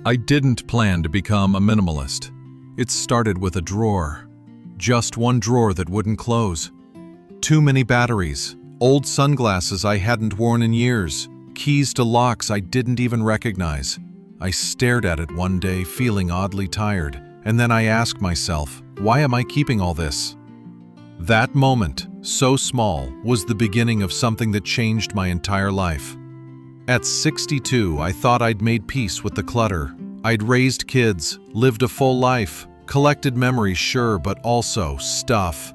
I didn't plan to become a minimalist. It started with a drawer. Just one drawer that wouldn't close. Too many batteries, old sunglasses I hadn't worn in years, keys to locks I didn't even recognize. I stared at it one day, feeling oddly tired, and then I asked myself, why am I keeping all this? That moment, so small, was the beginning of something that changed my entire life. At 62, I thought I'd made peace with the clutter. I'd raised kids, lived a full life, collected memories, sure, but also stuff.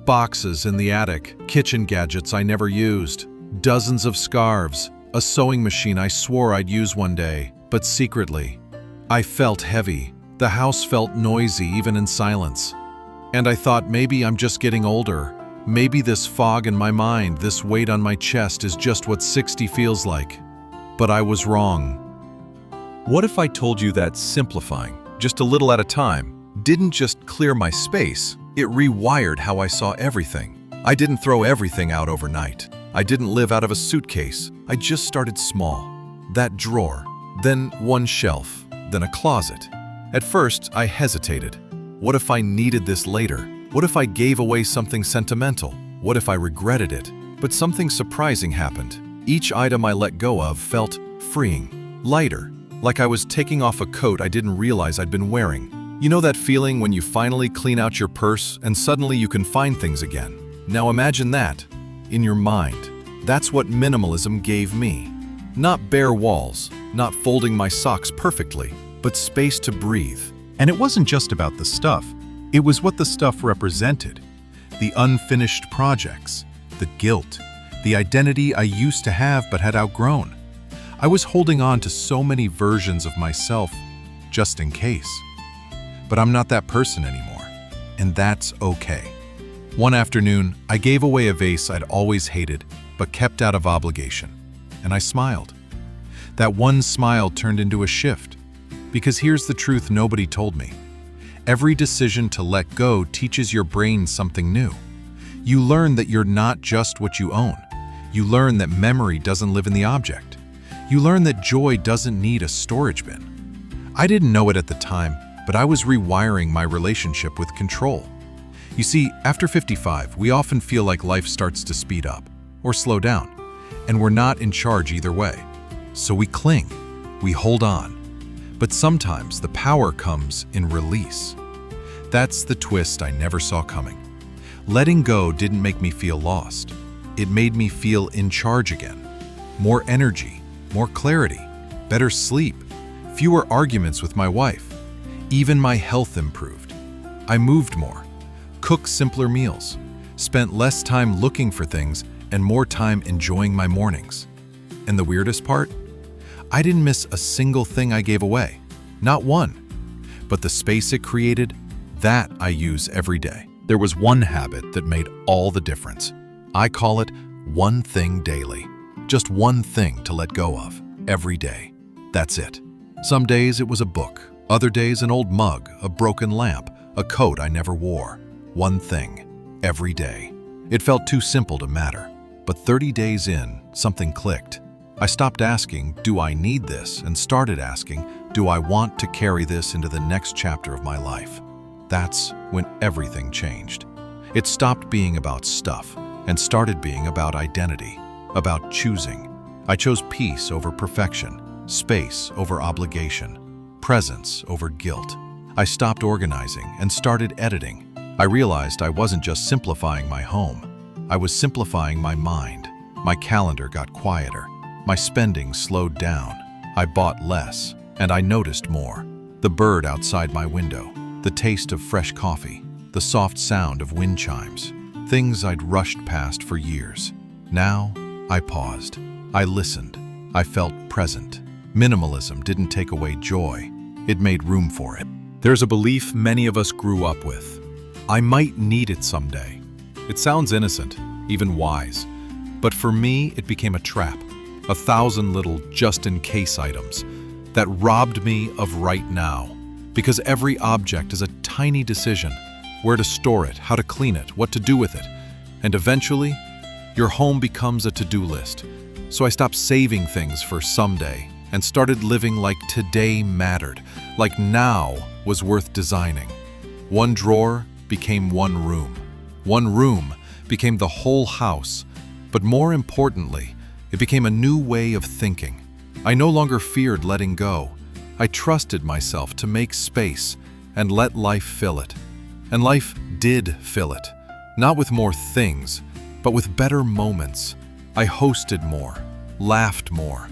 Boxes in the attic, kitchen gadgets I never used, dozens of scarves, a sewing machine I swore I'd use one day, but secretly. I felt heavy. The house felt noisy even in silence. And I thought maybe I'm just getting older. Maybe this fog in my mind, this weight on my chest is just what 60 feels like. But I was wrong. What if I told you that simplifying, just a little at a time, didn't just clear my space, it rewired how I saw everything. I didn't throw everything out overnight. I didn't live out of a suitcase. I just started small. That drawer, then one shelf, then a closet. At first, I hesitated. What if I needed this later? What if I gave away something sentimental? What if I regretted it? But something surprising happened. Each item I let go of felt freeing, lighter, like I was taking off a coat I didn't realize I'd been wearing. You know that feeling when you finally clean out your purse and suddenly you can find things again? Now imagine that, in your mind. That's what minimalism gave me. Not bare walls, not folding my socks perfectly, but space to breathe. And it wasn't just about the stuff. It was what the stuff represented. The unfinished projects, the guilt, the identity I used to have but had outgrown. I was holding on to so many versions of myself, just in case. But I'm not that person anymore, and that's okay. One afternoon, I gave away a vase I'd always hated, but kept out of obligation, and I smiled. That one smile turned into a shift, because here's the truth nobody told me. Every decision to let go teaches your brain something new. You learn that you're not just what you own. You learn that memory doesn't live in the object. You learn that joy doesn't need a storage bin. I didn't know it at the time, but I was rewiring my relationship with control. You see, after 55, we often feel like life starts to speed up or slow down, and we're not in charge either way. So we cling, we hold on. But sometimes the power comes in release. That's the twist I never saw coming. Letting go didn't make me feel lost. It made me feel in charge again. More energy, more clarity, better sleep, fewer arguments with my wife. Even my health improved. I moved more, cooked simpler meals, spent less time looking for things and more time enjoying my mornings. And the weirdest part? I didn't miss a single thing I gave away. Not one. But the space it created, that I use every day. There was one habit that made all the difference. I call it one thing daily. Just one thing to let go of every day. That's it. Some days it was a book. Other days an old mug, a broken lamp, a coat I never wore. One thing, every day. It felt too simple to matter. But 30 days in, something clicked. I stopped asking, do I need this? And started asking, do I want to carry this into the next chapter of my life? That's when everything changed. It stopped being about stuff and started being about identity, about choosing. I chose peace over perfection, space over obligation, presence over guilt. I stopped organizing and started editing. I realized I wasn't just simplifying my home. I was simplifying my mind. My calendar got quieter. My spending slowed down. I bought less, and I noticed more. The bird outside my window, the taste of fresh coffee, the soft sound of wind chimes, things I'd rushed past for years. Now, I paused. I listened. I felt present. Minimalism didn't take away joy. It made room for it. There's a belief many of us grew up with. I might need it someday. It sounds innocent, even wise. But for me, it became a trap. 1,000 little just-in-case items that robbed me of right now. Because every object is a tiny decision. Where to store it, how to clean it, what to do with it. And eventually, your home becomes a to-do list. So I stopped saving things for someday and started living like today mattered, like now was worth designing. One drawer became one room. One room became the whole house. But more importantly, it became a new way of thinking. I no longer feared letting go. I trusted myself to make space and let life fill it. And life did fill it, not with more things, but with better moments. I hosted more, laughed more,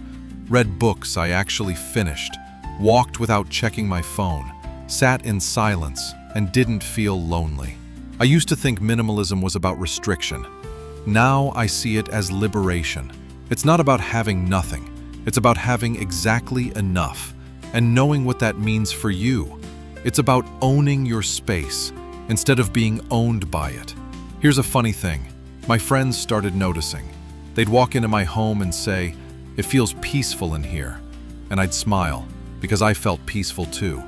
read books I actually finished, walked without checking my phone, sat in silence, and didn't feel lonely. I used to think minimalism was about restriction. Now I see it as liberation. It's not about having nothing. It's about having exactly enough and knowing what that means for you. It's about owning your space instead of being owned by it. Here's a funny thing. My friends started noticing. They'd walk into my home and say, "It feels peaceful in here." And I'd smile because I felt peaceful too.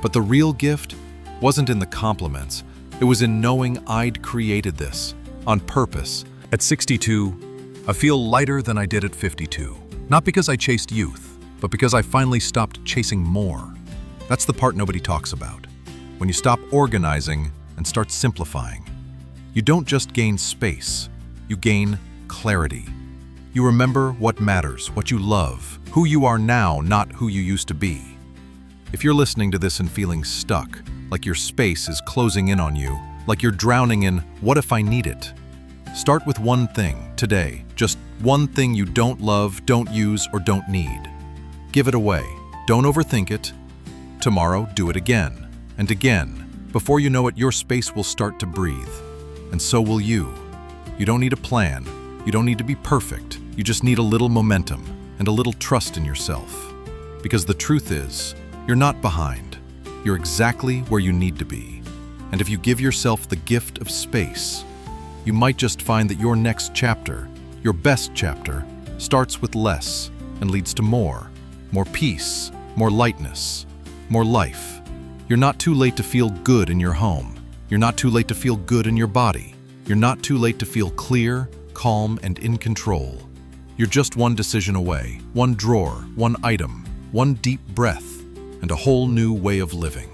But the real gift wasn't in the compliments. It was in knowing I'd created this on purpose. At 62, I feel lighter than I did at 52. Not because I chased youth, but because I finally stopped chasing more. That's the part nobody talks about. When you stop organizing and start simplifying, you don't just gain space, you gain clarity. You remember what matters, what you love, who you are now, not who you used to be. If you're listening to this and feeling stuck, like your space is closing in on you, like you're drowning in, "What if I need it?" Start with one thing today, just one thing you don't love, don't use, or don't need. Give it away. Don't overthink it. Tomorrow, do it again and again. Before you know it, your space will start to breathe. And so will you. You don't need a plan. You don't need to be perfect. You just need a little momentum and a little trust in yourself. Because the truth is, you're not behind. You're exactly where you need to be. And if you give yourself the gift of space, you might just find that your next chapter, your best chapter, starts with less and leads to more peace, more lightness, more life. You're not too late to feel good in your home. You're not too late to feel good in your body. You're not too late to feel clear, calm, and in control. You're just one decision away, one drawer, one item, one deep breath, and a whole new way of living.